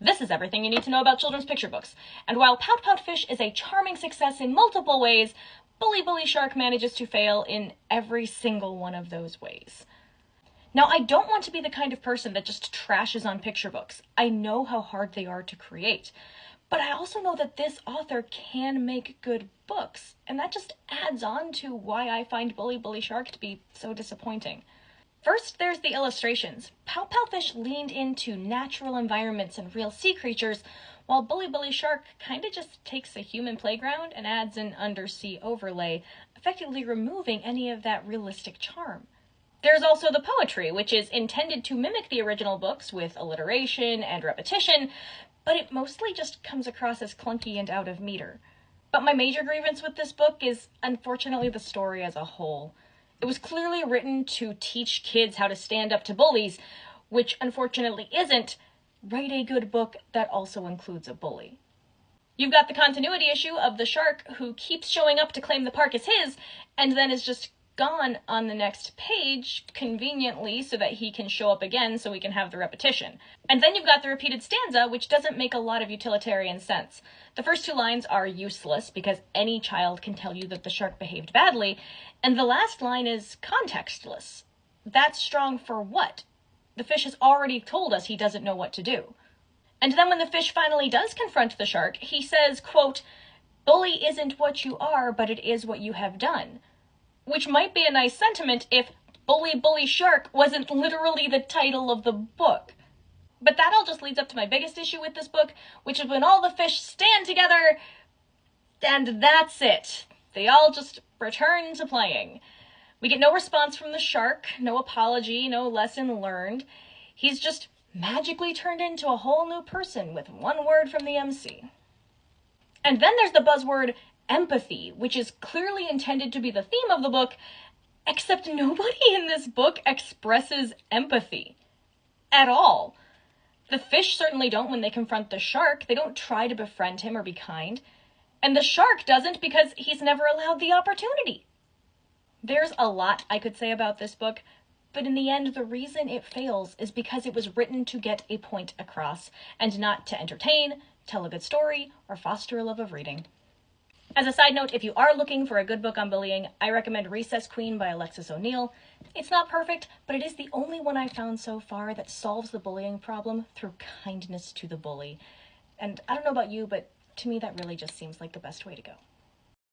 This is everything you need to know about children's picture books. And while Pout Pout Fish is a charming success in multiple ways, Bully Bully Shark manages to fail in every single one of those ways. Now, I don't want to be the kind of person that just trashes on picture books. I know how hard they are to create. But I also know that this author can make good books, and that just adds on to why I find Bully Bully Shark to be so disappointing. First, there's the illustrations. Pout Pout Fish leaned into natural environments and real sea creatures, while Bully Bully Shark kinda just takes a human playground and adds an undersea overlay, effectively removing any of that realistic charm. There's also the poetry, which is intended to mimic the original books with alliteration and repetition, but it mostly just comes across as clunky and out of meter. But my major grievance with this book is, unfortunately, the story as a whole. It was clearly written to teach kids how to stand up to bullies, which unfortunately isn't. Write a good book that also includes a bully. You've got the continuity issue of the shark who keeps showing up to claim the park is his, and then is just gone on the next page, conveniently, so that he can show up again so we can have the repetition. And then you've got the repeated stanza, which doesn't make a lot of utilitarian sense. The first two lines are useless, because any child can tell you that the shark behaved badly, and the last line is contextless. That's strong for what? The fish has already told us he doesn't know what to do. And then when the fish finally does confront the shark, he says, quote, "Bully isn't what you are, but it is what you have done." Which might be a nice sentiment if Bully Bully Shark wasn't literally the title of the book. But that all just leads up to my biggest issue with this book, which is when all the fish stand together, and that's it. They all just return to playing. We get no response from the shark, no apology, no lesson learned. He's just magically turned into a whole new person with one word from the MC. And then there's the buzzword empathy, which is clearly intended to be the theme of the book, except nobody in this book expresses empathy. At all. The fish certainly don't when they confront the shark. They don't try to befriend him or be kind. And the shark doesn't because he's never allowed the opportunity. There's a lot I could say about this book, but in the end, the reason it fails is because it was written to get a point across, and not to entertain, tell a good story, or foster a love of reading. As a side note, if you are looking for a good book on bullying, I recommend Recess Queen by Alexis O'Neill. It's not perfect, but it is the only one I've found so far that solves the bullying problem through kindness to the bully. And I don't know about you, but to me that really just seems like the best way to go.